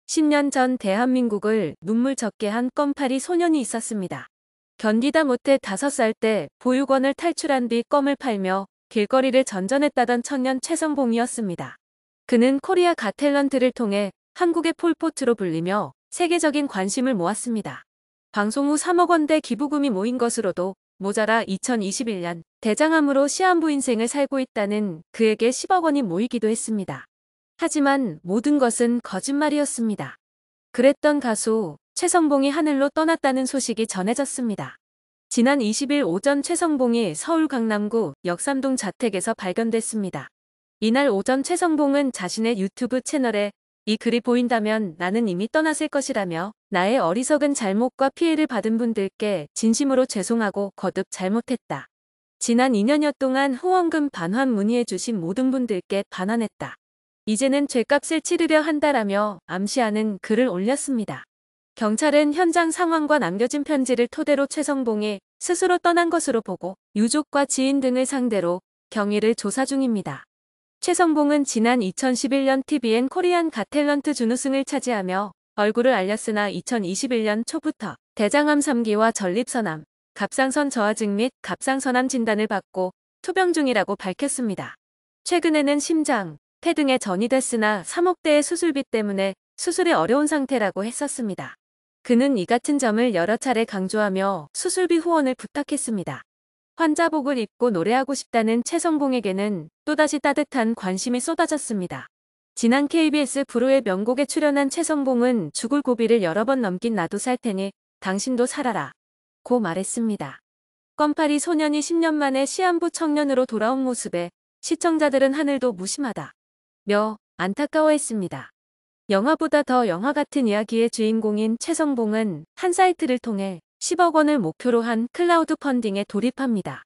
10년 전 대한민국을 눈물젓게 한 껌파리 소년이 있었습니다. 견디다 못해 5살 때 보육원을 탈출한 뒤 껌을 팔며 길거리를 전전했다던 청년 최성봉이었습니다. 그는 코리아 갓 탤런트를 통해 한국의 폴포트로 불리며 세계적인 관심을 모았습니다. 방송 후 3억 원대 기부금이 모인 것으로도 모자라 2021년 대장암으로 시한부 인생을 살고 있다는 그에게 10억 원이 모이기도 했습니다. 하지만 모든 것은 거짓말이었습니다. 그랬던 가수 최성봉이 하늘로 떠났다는 소식이 전해졌습니다. 지난 20일 오전 최성봉이 서울 강남구 역삼동 자택에서 발견됐습니다. 이날 오전 최성봉은 자신의 유튜브 채널에 이 글이 보인다면 나는 이미 떠났을 것이라며 나의 어리석은 잘못과 피해를 받은 분들께 진심으로 죄송하고 거듭 잘못했다. 지난 2년여 동안 후원금 반환 문의해주신 모든 분들께 반환했다. 이제는 죗값을 치르려 한다라며 암시하는 글을 올렸습니다. 경찰은 현장 상황과 남겨진 편지를 토대로 최성봉이 스스로 떠난 것으로 보고 유족과 지인 등을 상대로 경위를 조사 중입니다. 최성봉은 지난 2011년 TVN 코리안 갓 탤런트 준우승을 차지하며 얼굴을 알렸으나 2021년 초부터 대장암 3기와 전립선암, 갑상선 저하증 및 갑상선암 진단을 받고 투병 중이라고 밝혔습니다. 최근에는 심장, 폐 등에 전이 됐으나 3억대의 수술비 때문에 수술이 어려운 상태라고 했었습니다. 그는 이 같은 점을 여러 차례 강조하며 수술비 후원을 부탁했습니다. 환자복을 입고 노래하고 싶다는 최성봉에게는 또다시 따뜻한 관심이 쏟아졌습니다. 지난 KBS 불후의 명곡에 출연한 최성봉은 죽을 고비를 여러 번 넘긴 나도 살 테니 당신도 살아라 고 말했습니다. 껌파리 소년이 10년 만에 시한부 청년으로 돌아온 모습에 시청자들은 하늘도 무심하다 며 안타까워했습니다. 영화보다 더 영화 같은 이야기의 주인공인 최성봉은 한 사이트를 통해 10억 원을 목표로 한 클라우드 펀딩에 돌입합니다.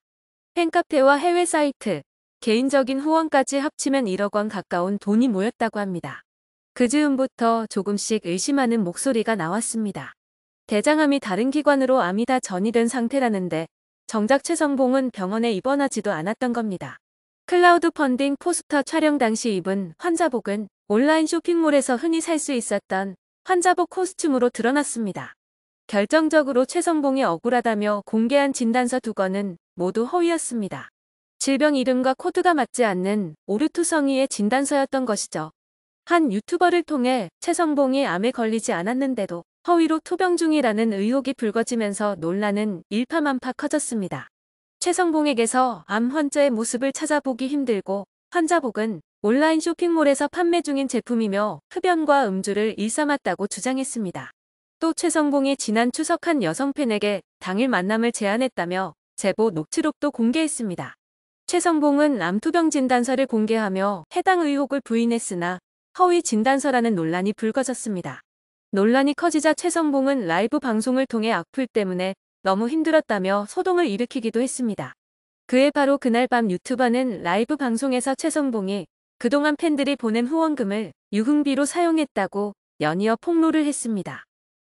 팬카페와 해외 사이트, 개인적인 후원까지 합치면 1억 원 가까운 돈이 모였다고 합니다. 그 즈음부터 조금씩 의심하는 목소리가 나왔습니다. 대장암이 다른 기관으로 암이 다 전이된 상태라는데 정작 최성봉은 병원에 입원하지도 않았던 겁니다. 클라우드 펀딩 포스터 촬영 당시 입은 환자복은 온라인 쇼핑몰에서 흔히 살 수 있었던 환자복 코스튬으로 드러났습니다. 결정적으로 최성봉이 억울하다며 공개한 진단서 2건은 모두 허위였습니다. 질병 이름과 코드가 맞지 않는 오류투성이의 진단서였던 것이죠. 한 유튜버를 통해 최성봉이 암에 걸리지 않았는데도 허위로 투병 중이라는 의혹이 불거지면서 논란은 일파만파 커졌습니다. 최성봉에게서 암 환자의 모습을 찾아보기 힘들고 환자복은 온라인 쇼핑몰에서 판매 중인 제품이며 흡연과 음주를 일삼았다고 주장했습니다. 또 최성봉이 지난 추석 한 여성 팬에게 당일 만남을 제안했다며 제보 녹취록도 공개했습니다. 최성봉은 암투병 진단서를 공개하며 해당 의혹을 부인했으나 허위 진단서라는 논란이 불거졌습니다. 논란이 커지자 최성봉은 라이브 방송을 통해 악플 때문에 너무 힘들었다며 소동을 일으키기도 했습니다. 그해 바로 그날 밤 유튜버는 라이브 방송에서 최성봉이 그동안 팬들이 보낸 후원금을 유흥비로 사용했다고 연이어 폭로를 했습니다.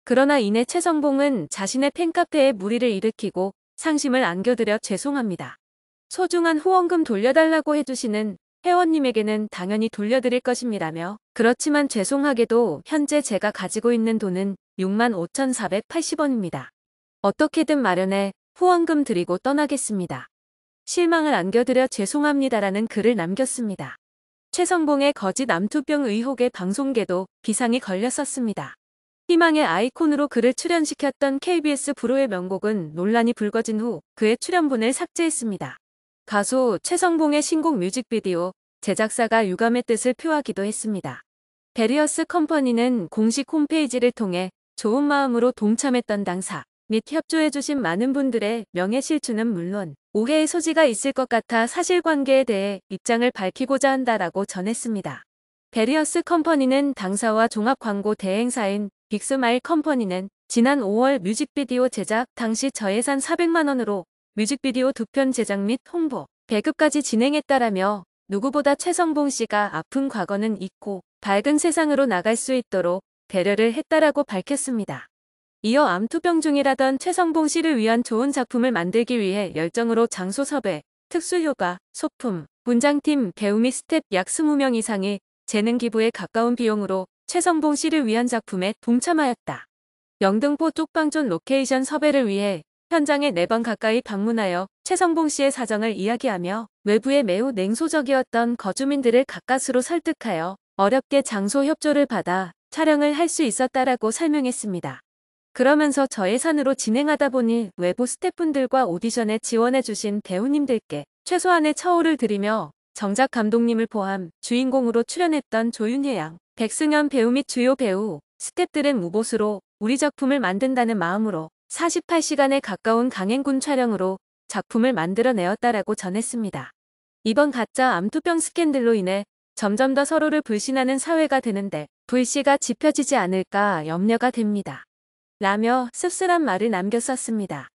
그러나 이내 최성봉은 자신의 팬카페에 물의를 일으키고 상심을 안겨드려 죄송합니다. 소중한 후원금 돌려달라고 해주시는 회원님에게는 당연히 돌려드릴 것입니다며 그렇지만 죄송하게도 현재 제가 가지고 있는 돈은 65,480원입니다. 어떻게든 마련해 후원금 드리고 떠나겠습니다. 실망을 안겨드려 죄송합니다라는 글을 남겼습니다. 최성봉의 거짓 암투병 의혹에 방송계도 비상이 걸렸었습니다. 희망의 아이콘으로 그를 출연시켰던 KBS 불후의 명곡은 논란이 불거진 후 그의 출연분을 삭제했습니다. 가수 최성봉의 신곡 뮤직비디오 제작사가 유감의 뜻을 표하기도 했습니다. 베리어스 컴퍼니는 공식 홈페이지를 통해 좋은 마음으로 동참했던 당사 및 협조해주신 많은 분들의 명예실추는 물론 오해의 소지가 있을 것 같아 사실관계에 대해 입장을 밝히고자 한다라고 전했습니다. 베리어스 컴퍼니는 당사와 종합광고 대행사인 빅스마일 컴퍼니는 지난 5월 뮤직비디오 제작 당시 저예산 400만 원으로 뮤직비디오 2편 제작 및 홍보, 배급까지 진행했다라며 누구보다 최성봉 씨가 아픈 과거는 잊고 밝은 세상으로 나갈 수 있도록 배려를 했다라고 밝혔습니다. 이어 암투병 중이라던 최성봉 씨를 위한 좋은 작품을 만들기 위해 열정으로 장소 섭외, 특수효과, 소품, 분장팀, 배우 및 스텝 약 20명 이상이 재능 기부에 가까운 비용으로 최성봉 씨를 위한 작품에 동참하였다. 영등포 뚝방촌 로케이션 섭외를 위해 현장에 4번 가까이 방문하여 최성봉 씨의 사정을 이야기하며 외부에 매우 냉소적이었던 거주민들을 가까스로 설득하여 어렵게 장소 협조를 받아 촬영을 할 수 있었다라고 설명했습니다. 그러면서 저예산으로 진행하다 보니 외부 스태프분들과 오디션에 지원해주신 배우님들께 최소한의 처우를 드리며 정작 감독님을 포함 주인공으로 출연했던 조윤혜 양, 백승현 배우 및 주요 배우, 스태프들은 무보수로 우리 작품을 만든다는 마음으로 48시간에 가까운 강행군 촬영으로 작품을 만들어내었다라고 전했습니다. 이번 가짜 암투병 스캔들로 인해 점점 더 서로를 불신하는 사회가 되는데 불씨가 지펴지지 않을까 염려가 됩니다. 라며 씁쓸한 말을 남겼었습니다.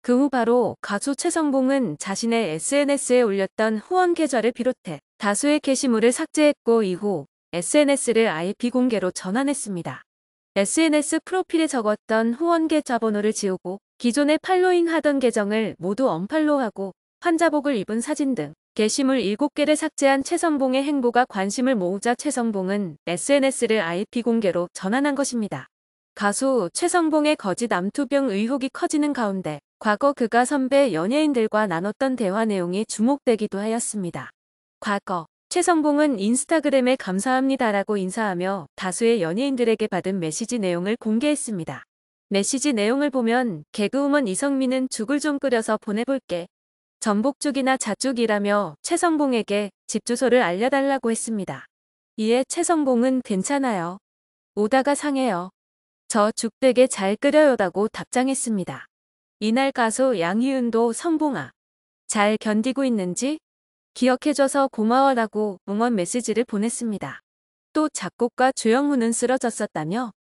그 후 바로 가수 최성봉은 자신의 SNS에 올렸던 후원 계좌를 비롯해 다수의 게시물을 삭제했고 이후 SNS를 아예 비공개로 전환했습니다. SNS 프로필에 적었던 후원 계좌 번호를 지우고 기존에 팔로잉 하던 계정을 모두 언팔로우하고 환자복을 입은 사진 등 게시물 7개를 삭제한 최성봉의 행보가 관심을 모으자 최성봉은 SNS를 아예 비공개로 전환한 것입니다. 가수 최성봉의 거짓 암투병 의혹이 커지는 가운데 과거 그가 선배 연예인들과 나눴던 대화 내용이 주목되기도 하였습니다. 과거 최성봉은 인스타그램에 감사합니다라고 인사하며 다수의 연예인들에게 받은 메시지 내용을 공개했습니다. 메시지 내용을 보면 개그우먼 이성민은 죽을 좀 끓여서 보내볼게. 전복죽이나 잣죽이라며 최성봉에게 집 주소를 알려달라고 했습니다. 이에 최성봉은 괜찮아요. 오다가 상해요. 저 죽 되게 잘 끓여요라고 답장했습니다. 이날 가수 양희은도 성봉아, 잘 견디고 있는지 기억해줘서 고마워라고 응원 메시지를 보냈습니다. 또 작곡가 조영훈은 쓰러졌었다며?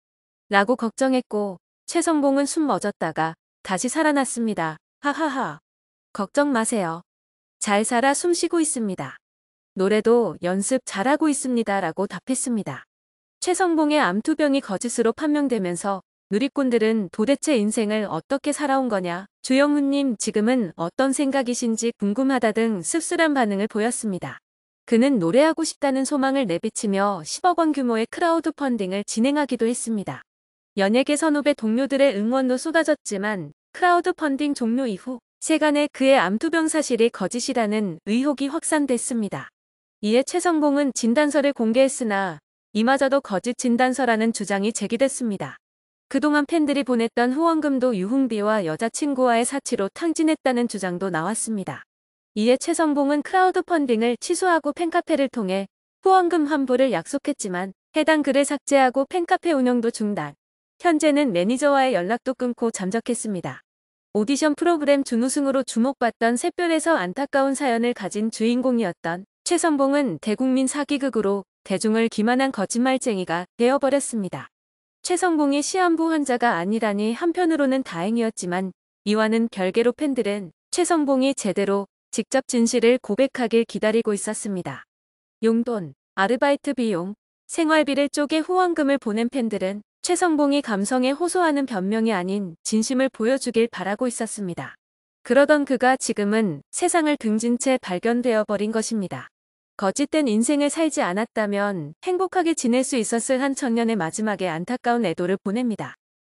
라고 걱정했고 최성봉은 숨 멎었다가 다시 살아났습니다. 하하하. 걱정 마세요. 잘 살아 숨쉬고 있습니다. 노래도 연습 잘하고 있습니다. 라고 답했습니다. 최성봉의 암투병이 거짓으로 판명되면서 누리꾼들은 도대체 인생을 어떻게 살아온 거냐, 조영훈님 지금은 어떤 생각이신지 궁금하다 등 씁쓸한 반응을 보였습니다. 그는 노래하고 싶다는 소망을 내비치며 10억 원 규모의 크라우드 펀딩을 진행하기도 했습니다. 연예계 선후배 동료들의 응원도 쏟아졌지만 크라우드 펀딩 종료 이후 세간에 그의 암투병 사실이 거짓이라는 의혹이 확산됐습니다. 이에 최성봉은 진단서를 공개했으나 이마저도 거짓 진단서라는 주장이 제기됐습니다. 그동안 팬들이 보냈던 후원금도 유흥비와 여자친구와의 사치로 탕진했다는 주장도 나왔습니다. 이에 최성봉은 크라우드 펀딩을 취소하고 팬카페를 통해 후원금 환불을 약속했지만 해당 글을 삭제하고 팬카페 운영도 중단. 현재는 매니저와의 연락도 끊고 잠적했습니다. 오디션 프로그램 준우승으로 주목받던 샛별에서 안타까운 사연을 가진 주인공이었던 최성봉은 대국민 사기극으로 대중을 기만한 거짓말쟁이가 되어버렸습니다. 최성봉이 시한부 환자가 아니라니 한편으로는 다행이었지만 이와는 별개로 팬들은 최성봉이 제대로 직접 진실을 고백하길 기다리고 있었습니다. 용돈, 아르바이트 비용, 생활비를 쪼개 후원금을 보낸 팬들은 최성봉이 감성에 호소하는 변명이 아닌 진심을 보여주길 바라고 있었습니다. 그러던 그가 지금은 세상을 등진 채 발견되어 버린 것입니다. 거짓된 인생을 살지 않았다면 행복하게 지낼 수 있었을 한 청년의 마지막에 안타까운 애도를 보냅니다.